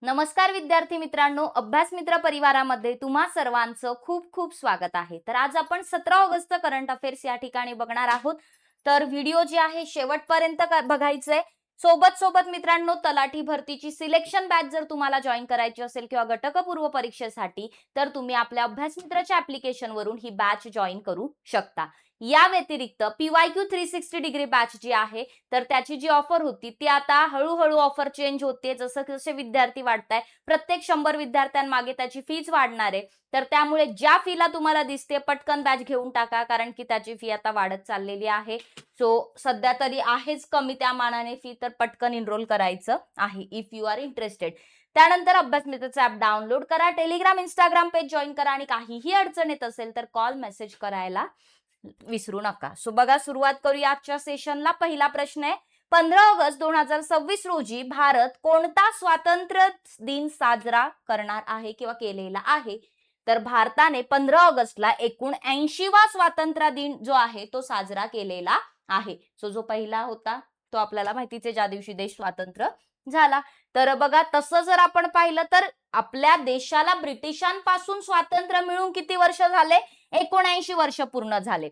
नमस्कार विद्यार्थी मित्रांनो, अभ्यास मित्र परिवारामध्ये तुम्हा सर्वांचं खूप खूप स्वागत आहे। तर आज आपण 17 ऑगस्ट करंट अफेअर्स या ठिकाणी बघणार आहोत। तर व्हिडिओ जे आहे शेवटपर्यंत बघायचंय। सोबत मित्रांनो, तलाठी भरतीची सिलेक्शन बॅच जर तुम्हाला जॉइन करायची असेल किंवा घटकपूर्व परीक्षेसाठी तर तुम्ही आपल्या अभ्यास मित्राच्या ऍप्लिकेशन वरून ही बॅच जॉइन करू शकता। या व्यतिरिक्त PYQ 360 डिग्री बॅच जी आहे तर त्याची जी ऑफर होती ती आता हळूहळू ऑफर चेंज होते। जसं जसे विद्यार्थी वाढताय प्रत्येक 100 विद्यार्थ्यांमागे त्याची फीज वाढणार आहे। तर त्यामुळे ज्या फीला तुम्हाला दिसते पटकन बॅच घेऊन टाका, कारण की त्याची फी आता वाढत चाललेली आहे। सो सध्या तरी आहेच कमी त्या मानाने फी, तर पटकन एनरोल करायचं आहे इफ यू आर इंटरेस्टेड। त्यानंतर अभ्यास मित्रचं ऍप डाउनलोड करा, टेलिग्राम इंस्टाग्राम पेज जॉइन करा आणि काहीही अडचण येत असेल तर कॉल मेसेज करायला विसरू नका। सो बघा, सुरुवात करूया आजच्या सेशनला। पहिला प्रश्न आहे, 15 ऑगस्ट 2026 रोजी भारत कोणता स्वातंत्र्य दिन साजरा करणार आहे किंवा केलेला आहे? तर भारताने 15 ऑगस्टला एकूण 80वा स्वातंत्र्य दिन जो आहे तो साजरा केलेला आहे। सो जो पहिला होता तो आपल्याला माहितीच आहे, ज्या दिवशी देश स्वतंत्र झाला। तर बघा, तसं जर आपण पाहिलं तर आपल्या देशाला ब्रिटिशांपासून स्वातंत्र्य मिळून किती वर्ष झाले? 79 वर्ष पूर्ण झाले।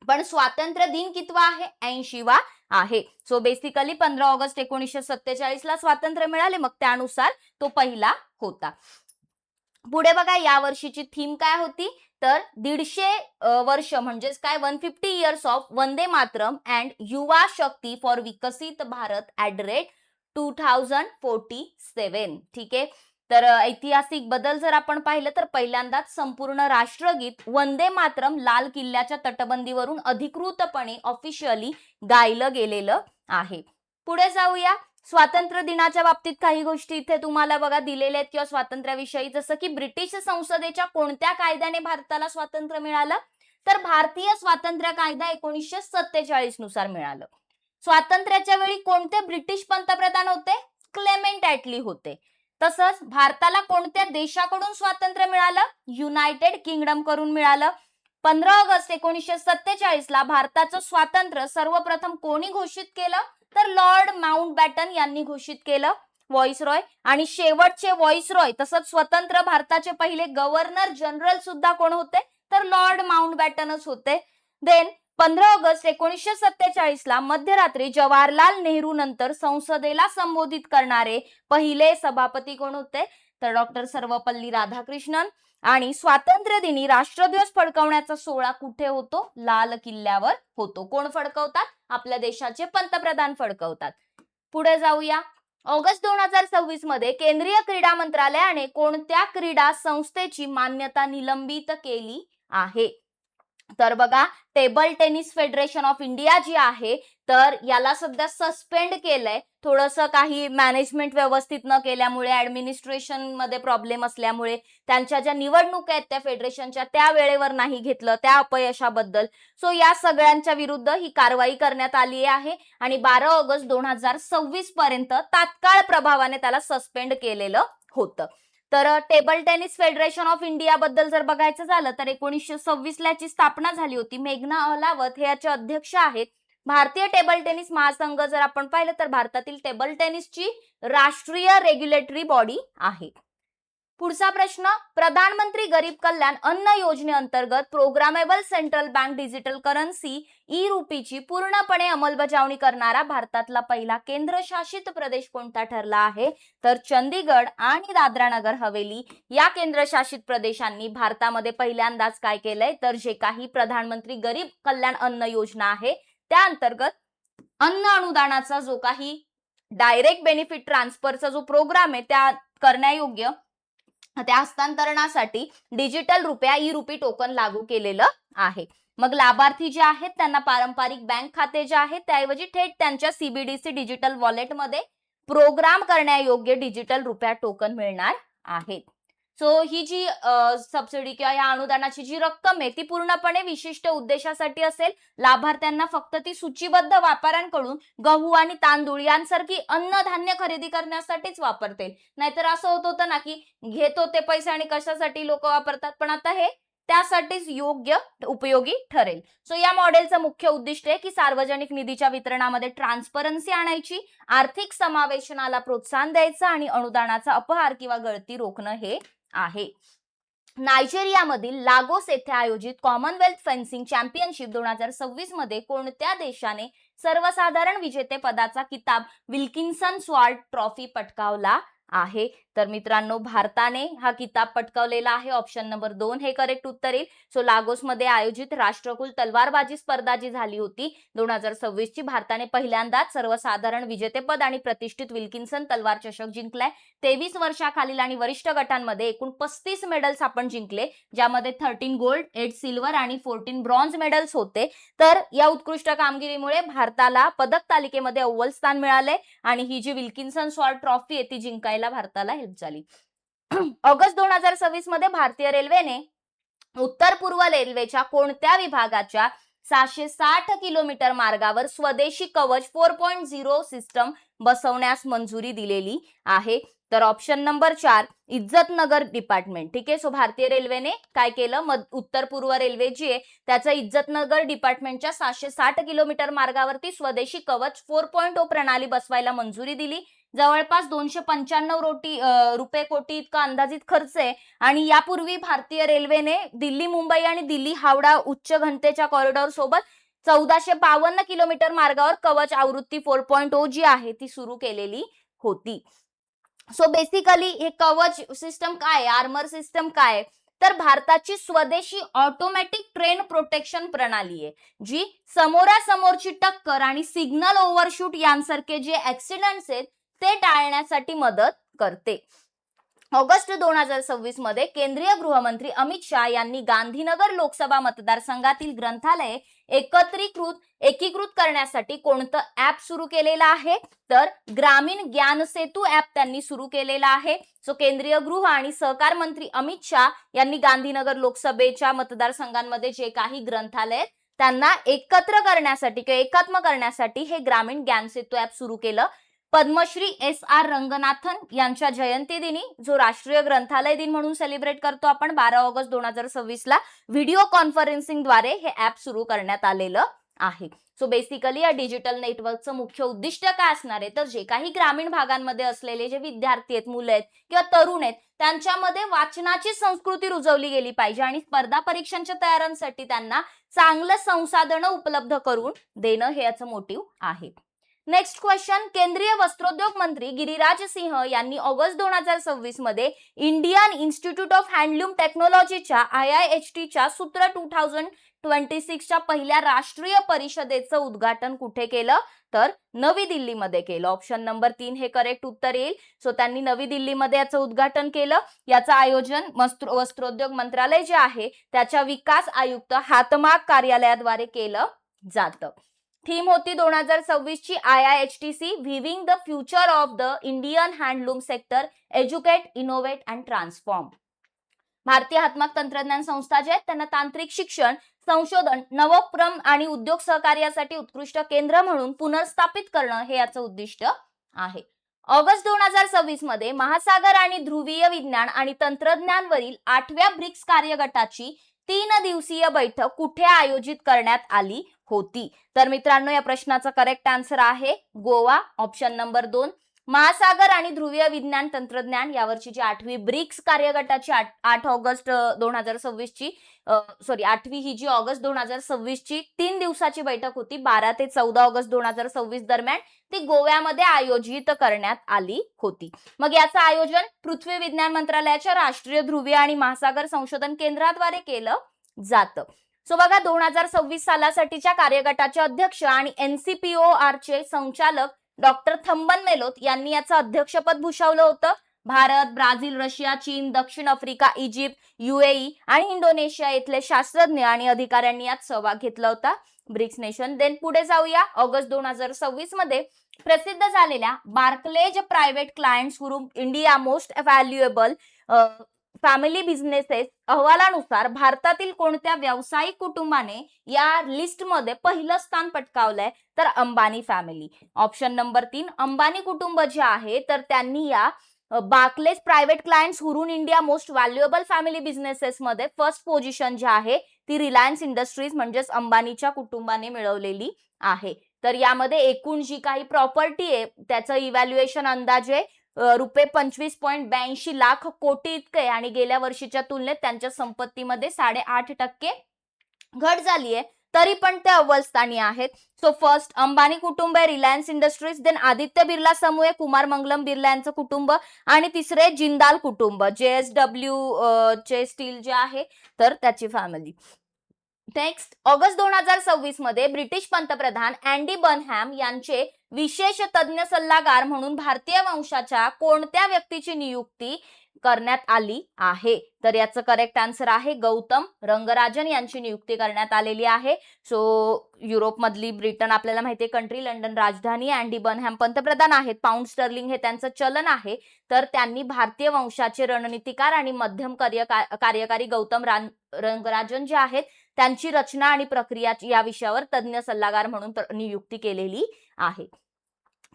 पण स्वातंत्र्य दिन कितवा आहे? 80वा आहे। सो बेसिकली 15 ऑगस्ट 1947 ला स्वातंत्र्य मिळाले, मग त्यानुसार तो पहिला होता। पुढे बघा, या वर्षीची थीम काय होती? तर 150 वर्ष म्हणजेच काय, 150 years of Vande Mataram and युवा शक्ती फॉर विकसित भारत @ 2047। ठीक आहे। तर ऐतिहासिक बदल जर आपण पाहिलं तर पहिल्यांदाच संपूर्ण राष्ट्रगीत वंदे मातरम लाल किल्ल्याच्या तटबंदीवरून अधिकृतपणे ऑफिशियली गायलं गेलेलं आहे। पुढे जाऊया, स्वातंत्र्य दिनाच्या बाबतीत काही गोष्टी इथे तुम्हाला बघा दिलेल्या आहेत किंवा स्वातंत्र्याविषयी, जसं की ब्रिटिश संसदेच्या कोणत्या कायद्याने भारताला स्वातंत्र्य मिळालं? तर भारतीय स्वातंत्र्य कायदा 1947 नुसार मिळालं। स्वातंत्र्याच्या वेळी कोणते ब्रिटिश पंतप्रधान होते? क्लेमेंट ॲटली होते। तसंच भारताला कोणत्या देशाकडून स्वातंत्र्य मिळालं? युनायटेड किंगडम कडून मिळालं। 15 ऑगस्ट 1947 ला भारताचं स्वातंत्र्य सर्वप्रथम कोणी घोषित केलं? तर लॉर्ड माउंटबॅटन यांनी घोषित केलं, व्हाईसरॉय। आणि शेवटचे व्हाईसरॉय तसंच स्वतंत्र भारताचे पहिले गव्हर्नर जनरल सुद्धा कोण होते? तर लॉर्ड माउंटबॅटनच होते। देन 15 ऑगस्ट 1947 ला मध्यरात्री जवाहरलाल नेहरू नंतर संसदेला संबोधित करणारे पहिले सभापती कोण होते? तर डॉक्टर सर्वपल्ली राधाकृष्णन। आणि स्वातंत्र्य दिनी राष्ट्रध्वज फडकवण्याचा सोहळा कुठे होतो? लाल किल्ल्यावर होतो। कोण फडकवतात? आपल्या देशाचे पंतप्रधान फडकवतात। पुढे जाऊया, ऑगस्ट 2026 मध्ये केंद्रीय क्रीडा मंत्रालयाने कोणत्या क्रीडा संस्थेची मान्यता निलंबित केली आहे? तर बघा, table tennis federation of India जी आहे तर याला सध्या सस्पेंड केलंय। थोडंसं काही मॅनेजमेंट व्यवस्थित न केल्यामुळे, ऍडमिनिस्ट्रेशन मध्ये प्रॉब्लेम असल्यामुळे, त्यांच्या ज्या निवडणुका आहेत त्या फेडरेशनच्या त्या वेळेवर नाही घेतलं, त्या अपयशाबद्दल। सो या सगळ्यांच्या विरुद्ध ही कारवाई करण्यात आली आहे आणि 12 ऑगस्ट 2026 पर्यंत तात्काळ प्रभावाने त्याला सस्पेंड केलेलं होतं। तर table tennis federation of India बद्दल जर बघायचं झालं तर 1926 ला याची स्थापना झाली होती। मेघना अहलावत हे याचे अध्यक्ष आहेत। भारतीय टेबल टेनिस महासंघ जर आपण पाहिलं तर भारतातील टेबल टेनिसची राष्ट्रीय रेग्युलेटरी बॉडी आहे। पुढचा प्रश्न, प्रधानमंत्री गरीब कल्याण अन्न योजनेअंतर्गत programmable central bank digital currency ई-रुपीची पूर्णपणे अंमलबजावणी करणारा भारतातला पहिला केंद्रशासित प्रदेश कोणता ठरला आहे? तर चंदीगड आणि दादरा नगर हवेली या केंद्रशासित प्रदेशांनी भारतामध्ये पहिल्यांदाच काय केलंय? तर जे काही प्रधानमंत्री गरीब कल्याण अन्न योजना आहे त्या अंतर्गत अन्न अनुदानाचा जो काही डायरेक्ट बेनिफिट ट्रान्सफरचा जो प्रोग्राम आहे त्या करण्यायोग्य त्या हस्तांतरणासाठी डिजिटल रुपया ई-रुपी टोकन लागू केलेलं आहे। मग लाभार्थी जे आहेत त्यांना पारंपरिक बँक खाते जे आहेत त्याऐवजी थेट त्यांच्या CBDC डिजिटल वॉलेटमध्ये प्रोग्राम करण्यायोग्य डिजिटल रुपया टोकन मिळणार आहेत। सो ही जी सबसिडी किंवा या अनुदानाची जी रक्कम आहे ती पूर्णपणे विशिष्ट उद्देशासाठी असेल। लाभार्थ्यांना फक्त ती सूचीबद्ध व्यापाऱ्यांकडून गहू आणि तांदूळ यांसारखी अन्नधान्य खरेदी करण्यासाठीच वापरते। नाहीतर असं होत होतं ना की घेत होते पैसे आणि कशासाठी लोक वापरतात, पण आता हे त्यासाठीच योग्य उपयोगी ठरेल. सो या मॉडेलचं मुख्य उद्दिष्ट आहे की सार्वजनिक निधीच्या वितरणामध्ये ट्रान्सपरन्सी आणायची, आर्थिक समावेशनाला प्रोत्साहन द्यायचं आणि अनुदानाचा अपहार किंवा गळती रोखणं हे आहे. नायजेरियामधील लागोस येथे आयोजित कॉमनवेल्थ फेन्सिंग चॅम्पियनशिप 2026 मध्ये कोणत्या देशाने सर्वसाधारण विजेते पदाचा किताब विल्किन्सन स्वॉर्ड ट्रॉफी पटकावला आहे? तर मित्रांनो, भारताने हा किताब पटकावलेला आहे. ऑप्शन नंबर 2 हे करेक्ट उत्तर येईल. सो लागोस मध्ये आयोजित राष्ट्रकुल तलवारबाजी स्पर्धा जी झाली होती 2026 ची, भारताने पहिल्यांदाच सर्वसाधारण विजेतेपद आणि प्रतिष्ठित विल्किन्सन तलवार चषक जिंकलाय. 23 वर्षाखालील आणि वरिष्ठ गटांमध्ये एकूण 35 मेडल्स आपण जिंकले, ज्यामध्ये 13 गोल्ड, 8 सिल्वर आणि 14 ब्रॉन्झ मेडल्स होते. तर या उत्कृष्ट कामगिरीमुळे भारताला पदक तालिकेमध्ये अव्वल स्थान मिळाले आणि ही जी विल्किन्सन स्वॉर्ड ट्रॉफी आहे ती जिंकायला भारताला हेल्प झाली. ऑगस्ट 2026 मध्ये भारतीय रेल्वेने उत्तर पूर्व रेल्वेच्या कोणत्या विभागाच्या 660 किलोमीटर मार्गावर स्वदेशी कवच 4.0 सिस्टम बसवण्यास मंजुरी दिलेली आहे? तर ऑप्शन नंबर 4 इज्जतनगर डिपार्टमेंट. ठीक आहे. सो भारतीय रेल्वेने काय केलं, उत्तर पूर्व रेल्वे जी आहे त्याचा इज्जतनगर डिपार्टमेंटच्या 660 किलोमीटर मार्गावरती स्वदेशी कवच 4.0 प्रणाली बसवायला मंजुरी दिली. जवळपास 295 रुपये कोटी इतका अंदाजित खर्च आहे आणि यापूर्वी भारतीय रेल्वेने दिल्ली मुंबई आणि दिल्ली हावडा उच्च घनतेच्या कॉरिडॉर सोबत 1452 किलोमीटर मार्गावर कवच आवृत्ती 4.0 जी आहे ती सुरू केलेली होती. सो बेसिकली हे कवच सिस्टम काय, आर्मर सिस्टम काय, तर भारताची स्वदेशी ऑटोमॅटिक ट्रेन प्रोटेक्शन प्रणाली आहे, जी समोरासमोरची टक्कर आणि सिग्नल ओव्हरशूट यांसारखे जे ऍक्सिडेंट्स आहेत ते टाळण्यासाठी मदत करते. ऑगस्ट 2026 मध्ये केंद्रीय गृहमंत्री अमित शाह यांनी गांधीनगर लोकसभा मतदारसंघातील ग्रंथालये एकीकृत करण्यासाठी कोणतं ऍप सुरू केलेलं आहे? तर ग्रामीण ज्ञान सेतू ऍप त्यांनी सुरू केलेला आहे. सो केंद्रीय गृह आणि सहकार मंत्री अमित शाह यांनी गांधीनगर लोकसभेच्या मतदारसंघांमध्ये जे काही ग्रंथालय त्यांना एकत्र करण्यासाठी किंवा एकात्म करण्यासाठी हे ग्रामीण ज्ञान सेतू ऍप सुरू केलं. पद्मश्री SR रंगनाथन यांच्या जयंती दिनी, जो राष्ट्रीय ग्रंथालय दिन म्हणून सेलिब्रेट करतो आपण 12 ऑगस्ट 2026 ला, व्हिडिओ कॉन्फरन्सिंग द्वारे हे ऍप सुरू करण्यात आलेलं आहे. सो बेसिकली या डिजिटल नेटवर्कचं मुख्य उद्दिष्ट काय असणार आहे, तर जे काही ग्रामीण भागांमध्ये असलेले जे विद्यार्थी आहेत, मुलं आहेत किंवा तरुण आहेत, त्यांच्यामध्ये वाचनाची संस्कृती रुजवली गेली पाहिजे आणि स्पर्धा परीक्षांच्या तयारीसाठी त्यांना चांगलं संसाधनं उपलब्ध करून देणं हे याचं मोटिव्ह आहे. नेक्स्ट क्वेश्चन, केंद्रीय वस्त्रोद्योग मंत्री गिरिराज सिंह यांनी ऑगस्ट 2026 मध्ये इंडियन इन्स्टिट्यूट ऑफ हँडलूम टेक्नॉलॉजीच्या IIHT सूत्र 2026 च्या पहिल्या राष्ट्रीय परिषदेचं उद्घाटन कुठे केलं? तर नवी दिल्लीमध्ये केलं. ऑप्शन नंबर 3 हे करेक्ट उत्तर येईल. सो त्यांनी नवी दिल्लीमध्ये याचं उद्घाटन केलं. याचं आयोजन वस्त्रोद्योग मंत्रालय जे आहे त्याच्या विकास आयुक्त हातमाग कार्यालयाद्वारे केलं जातं. थीम होती 2026 ची IIHTC viewing the future of the Indian handloom sector, educate, innovate and transform. भारतीय हातमाग तंत्रज्ञान संस्था जे आहेत त्यांना तांत्रिक शिक्षण, संशोधन, नवोपक्रम आणि उद्योग सहकार्यासाठी उत्कृष्ट केंद्र म्हणून पुनर्स्थापित करणं हे याचं उद्दिष्ट आहे. ऑगस्ट 2026 मध्ये महासागर आणि ध्रुवीय विज्ञान आणि तंत्रज्ञानवरील 8व्या ब्रिक्स कार्यगटाची 3 दिवसीय बैठक कुठे आयोजित करण्यात आली होती? तर मित्रांनो, या प्रश्नाचा करेक्ट आन्सर आहे गोवा. Option number 2. महासागर आणि ध्रुवीय विज्ञान तंत्रज्ञान यावरची जी 8वी ब्रिक्स कार्यगटाची 8 ऑगस्ट 2026 ची 8वी ही जी ऑगस्ट 2026 ची 3 दिवसाची बैठक होती 12 ते 14 ऑगस्ट 2026 दरम्यान, ती गोव्यामध्ये आयोजित करण्यात आली होती. मग याचं आयोजन पृथ्वी विज्ञान मंत्रालयाच्या राष्ट्रीय ध्रुवीय आणि महासागर संशोधन केंद्राद्वारे केलं जातं. सो बघा, 2026 सालासाठीच्या कार्यगटाचे अध्यक्ष आणि NCPOR चे संचालक डॉक्टर थंबन मेलोत यांनी याचं अध्यक्षपद भूषवलं होतं. भारत, ब्राझील, रशिया, चीन, दक्षिण आफ्रिका, इजिप्त, UAE आणि इंडोनेशिया येथले शास्त्रज्ञ आणि अधिकाऱ्यांनी यात सहभाग घेतला होता. BRICS nation. देन पुढे जाऊया. ऑगस्ट 2026 मध्ये प्रसिद्ध झालेल्या Barclays private clients group India most valuable family businesses अहवालानुसार भारतातील कोणत्या व्यावसायिक कुटुंबाने या लिस्टमध्ये पहिलं स्थान पटकावलंय? तर Ambani family. Option number 3 Ambani कुटुंब जे आहे तर त्यांनी या Barclays private clients Hurun India most valuable family businesses मध्ये फर्स्ट पोझिशन जी आहे ती रिलायन्स इंडस्ट्रीज म्हणजेच अंबानीच्या कुटुंबाने मिळवलेली आहे. तर यामध्ये एकूण जी काही प्रॉपर्टी आहे त्याचं इव्हॅल्युएशन अंदाजे रुपये 25.82 लाख कोटी इतके आहे आणि गेल्या वर्षीच्या तुलनेत त्यांच्या संपत्तीमध्ये 8.5% घट झाली आहे. तरी पण ते अव्वल स्थानी आहेत. सो फर्स्ट अंबानी कुटुंब आहे, रिलायन्स इंडस्ट्रीज, देन आदित्य बिर्ला समूह आहे, कुमार मंगलम बिर्ला यांचं कुटुंब आणि तिसरे जिंदाल कुटुंब, JSW चे स्टील जे आहे तर त्याची फॅमिली. नेक्स्ट, ऑगस्ट 2026 मध्ये ब्रिटिश पंतप्रधान अँडी बर्नहॅम यांचे विशेष तज्ञ सल्लागार म्हणून भारतीय वंशाच्या कोणत्या व्यक्तीची नियुक्ती करण्यात आली आहे? तर याचं करेक्ट आन्सर आहे गौतम रंगराजन यांची नियुक्ती करण्यात आलेली आहे. सो युरोपमधली ब्रिटन आपल्याला माहितीये कंट्री, लंडन राजधानी, अँडी बर्नहॅम पंतप्रधान आहेत, पाऊंड स्टर्लिंग हे त्यांचं चलन आहे. तर त्यांनी भारतीय वंशाचे रणनीतिकार आणि मध्यम कार्यकारी गौतम रंगराजन जे आहेत त्यांची रचना आणि प्रक्रिया या विषयावर तज्ञ सल्लागार म्हणून नियुक्ती केलेली आहे.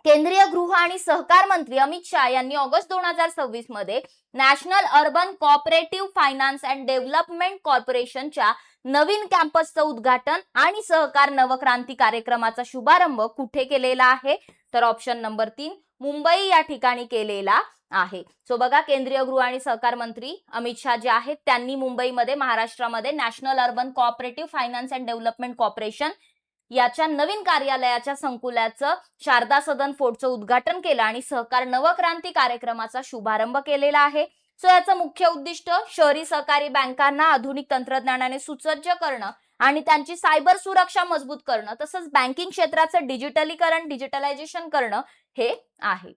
केंद्रीय गृह आणि सहकार मंत्री अमित शाह यांनी ऑगस्ट 2026 मध्ये national urban cooperative finance and development कॉर्पोरेशनच्या नवीन कॅम्पसचं उद्घाटन आणि सहकार नवक्रांती कार्यक्रमाचा शुभारंभ कुठे केलेला आहे? तर ऑप्शन नंबर 3 मुंबई या ठिकाणी केलेला आहे. सो बघा, केंद्रीय गृह आणि सहकार मंत्री अमित शाह जे आहेत त्यांनी मुंबईमध्ये महाराष्ट्रामध्ये national urban cooperative finance and development corporation याच्या नवीन कार्यालयाच्या संकुलाचं शारदा सदन फोर्टचं उद्घाटन केलं आणि सहकार नवक्रांती कार्यक्रमाचा शुभारंभ केलेला आहे. सो याचं मुख्य उद्दिष्ट शहरी सहकारी बँकांना आधुनिक तंत्रज्ञानाने सुसज्ज करणं आणि त्यांची सायबर सुरक्षा मजबूत करणं तसंच बँकिंग क्षेत्राचं डिजिटलायझेशन करणं हे आहे.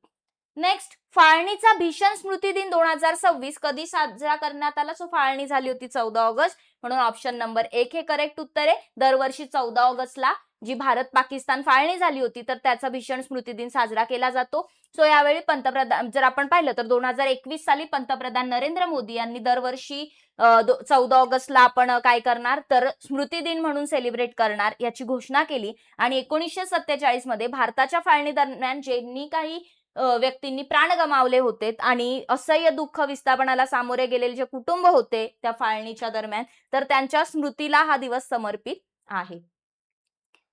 नेक्स्ट, फाळणीचा भीषण स्मृती दिन 2026 कधी साजरा करण्यात आला? सो फाळणी झाली होती 14 ऑगस्ट, म्हणून ऑप्शन नंबर 1 हे करेक्ट उत्तर आहे. दरवर्षी 14 ऑगस्टला जी भारत पाकिस्तान फाळणी झाली होती तर त्याचा भीषण स्मृती दिन साजरा केला जातो. सो यावेळी पंतप्रधान जर आपण पाहिलं तर 2021 साली पंतप्रधान नरेंद्र मोदी यांनी दरवर्षी 14 ऑगस्टला आपण काय करणार तर स्मृती दिन म्हणून सेलिब्रेट करणार याची घोषणा केली आणि 1947 मध्ये भारताच्या फाळणी दरम्यान ज्यांनी काही व्यक्तींनी प्राण गमावले होते आणि असह्य दुःख विस्थापनाला सामोरे गेलेले जे कुटुंब होते त्या फाळणीच्या दरम्यान तर त्यांच्या स्मृतीला हा दिवस समर्पित आहे.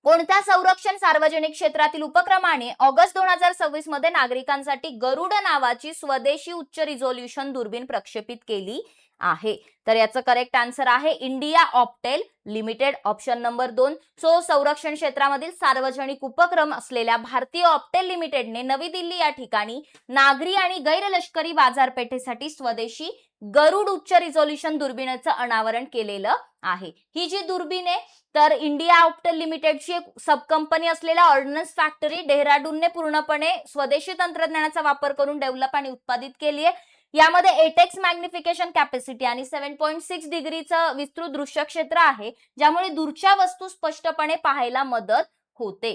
कोणत्या संरक्षण सार्वजनिक क्षेत्रातील उपक्रमाने ऑगस्ट 2026 मध्ये नागरिकांसाठी गरुड नावाची स्वदेशी उच्च रिझोल्युशन दुर्बीण प्रक्षेपित केली आहे? तर याचं करेक्ट आन्सर आहे India Optel limited, option number 2. So संरक्षण क्षेत्रामधील सार्वजनिक उपक्रम असलेल्या भारतीय ऑप्टेल लिमिटेडने नवी दिल्ली या ठिकाणी नागरी आणि गैरलष्करी बाजारपेठेसाठी स्वदेशी गरुड उच्च रिझोल्युशन दुर्बिणीचं अनावरण केलेलं आहे. ही जी दुर्बीण आहे तर इंडिया ऑप्टेल लिमिटेडची एक सब कंपनी असलेल्या ऑर्डनन्स फॅक्टरी डेहराडूनने पूर्णपणे स्वदेशी तंत्रज्ञानाचा वापर करून डेव्हलप आणि उत्पादित केली आहे. यामध्ये 8x मॅग्निफिकेशन कॅपॅसिटी आणि 7.6 डिग्रीचं विस्तृत दृश्य क्षेत्र आहे ज्यामुळे दूरच्या वस्तू स्पष्टपणे पाहायला मदत होते.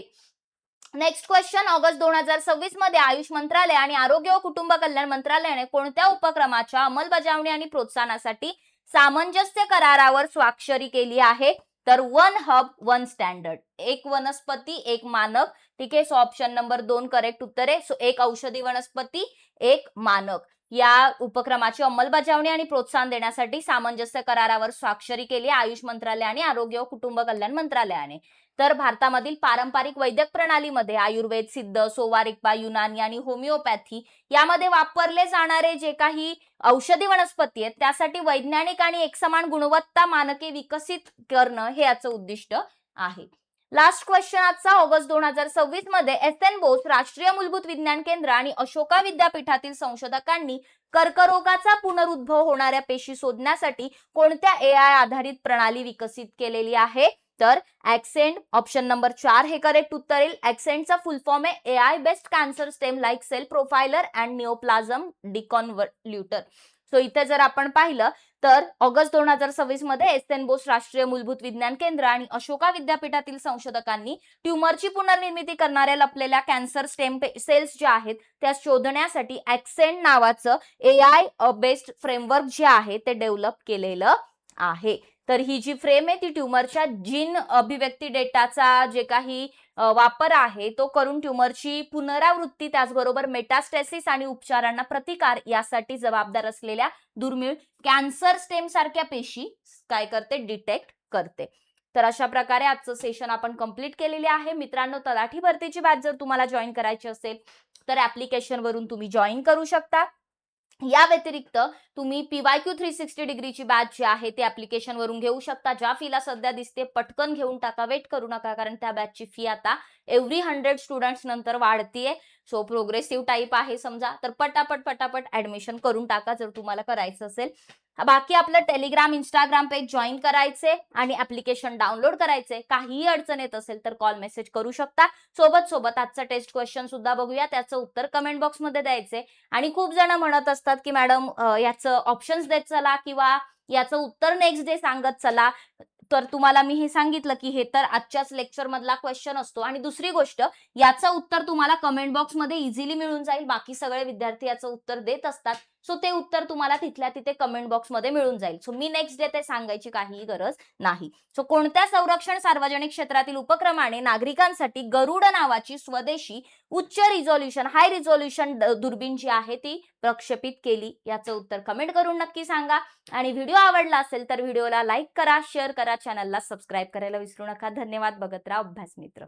नेक्स्ट क्वेश्चन, ऑगस्ट 2026 मध्ये आयुष मंत्रालय आणि आरोग्य व कुटुंब कल्याण मंत्रालयाने कोणत्या उपक्रमाच्या अंमलबजावणी आणि प्रोत्साहनासाठी सामंजस्य करारावर स्वाक्षरी केली आहे? तर वन हब वन स्टँडर्ड, एक वनस्पती एक मानक. ठीक आहे, सो ऑप्शन नंबर 2 करेक्ट उत्तर आहे. सो एक औषधी वनस्पती एक मानक या उपक्रमाची अंमलबजावणी आणि प्रोत्साहन देण्यासाठी सामंजस्य करारावर स्वाक्षरी केली आयुष मंत्रालय आणि आरोग्य व कुटुंब कल्याण मंत्रालयाने. तर भारतामधील पारंपरिक वैद्यक प्रणालीमध्ये आयुर्वेद, सिद्ध, सोवारिकपा, युनानी आणि होमिओपॅथी यामध्ये वापरले जाणारे जे काही औषधी वनस्पती आहेत त्यासाठी वैज्ञानिक आणि एकसमान गुणवत्ता मानके विकसित करणं हे याचं उद्दिष्ट आहे. लास्ट क्वेश्चन आजचा, ऑगस्ट 2026 मध्ये एस.एन. बोस राष्ट्रीय मूलभूत विज्ञान केंद्र आणि अशोका विद्यापीठातील संशोधकांनी कर्करोगाचा पुनरुद्भव होणाऱ्या पेशी शोधण्यासाठी कोणत्या AI आधारित प्रणाली विकसित केलेली आहे? तर ॲक्सेंट, ऑप्शन नंबर 4 हे करेक्ट उत्तर येईल. ॲक्सेंटचा फुल फॉर्म आहे AI based cancer stem like cell profiler and neoplasm deconvolutor. So इथे जर आपण पाहिलं तर ऑगस्ट 2026 मध्ये एस.एन. बोस राष्ट्रीय मूलभूत विज्ञान केंद्र आणि अशोका विद्यापीठातील संशोधकांनी ट्यूमरची पुनर्निर्मिती करणाऱ्या लपलेल्या कॅन्सर स्टेम सेल्स ज्या आहेत त्या शोधण्यासाठी ॲक्सेंट नावाचं AI बेस्ड फ्रेमवर्क जे आहे ते डेव्हलप केलेलं आहे. तर ही जी फ्रेम आहे ती ट्यूमरच्या जीन अभिव्यक्ती डेटाचा जे काही वापर आहे तो करून ट्यूमरची पुनरावृत्ती त्याचबरोबर मेटास्टॅसिस आणि उपचारांना प्रतिकार यासाठी जबाबदार असलेल्या दुर्मिळ कॅन्सर स्टेम सारख्या पेशी काय करते, डिटेक्ट करते. तर अशा प्रकारे आजचं सेशन आपण कंप्लीट केलेले आहे. मित्रांनो, तलाठी भरतीची बॅच जर तुम्हाला जॉईन करायची असेल तर ऍप्लिकेशन वरून तुम्ही जॉईन करू शकता. या व्यतिरिक्त तुम्ही PYQ 360 डिग्रीची बॅच जी आहे ती ऍप्लिकेशन वरून घेऊ शकता. ज्या फीला सध्या दिसते पटकन घेऊन टाका, वेट करू नका, कारण त्या बॅचची फी आता एव्हरी 100 स्टुडंट्स नंतर वाढतीये. सो प्रोग्रेसिव्ह टाईप आहे समजा, तर पटापट ऍडमिशन करून टाका जर तुम्हाला करायचं असेल. बाकी आपलं टेलिग्राम, इंस्टाग्राम पेज जॉईन करायचे आणि ऍप्लिकेशन डाउनलोड करायचे. काहीही अडचण येत असेल तर कॉल मेसेज करू शकता. सोबत आजचा टेस्ट क्वेश्चन सुद्धा बघूया, त्याचं उत्तर कमेंट बॉक्स मध्ये द्यायचे. आणि खूप जण म्हणत असतात की मॅडम याचं ऑप्शन्स देत चला किंवा याचं उत्तर नेक्स्ट डे सांगत चला. तर तुम्हाला मी हे सांगितलं की हे तर आजच्याच लेक्चर मधला क्वेश्चन असतो. आणि दुसरी गोष्ट, याचं उत्तर तुम्हाला कमेंट बॉक्स मध्ये इझिली मिळून जाईल. बाकी सगळे विद्यार्थी याचं उत्तर देत असतात. सो ते उत्तर तुम्हाला तिथल्या तिथे कमेंट बॉक्स मध्ये मिळून जाईल. सो मी नेक्स्ट डे ते सांगायची काहीही गरज नाही. सो कोणत्या संरक्षण सार्वजनिक क्षेत्रातील उपक्रमाने नागरिकांसाठी गरुड नावाची स्वदेशी उच्च रिझोल्युशन, हाय रिझोल्युशन दुर्बीण जी आहे ती प्रक्षेपित केली? याचं उत्तर कमेंट करून नक्की सांगा. आणि व्हिडिओ आवडला असेल तर व्हिडिओला लाईक करा, शेअर करा, चॅनलला सबस्क्राईब करायला विसरू नका. धन्यवाद. बघत राहा अभ्यास मित्र.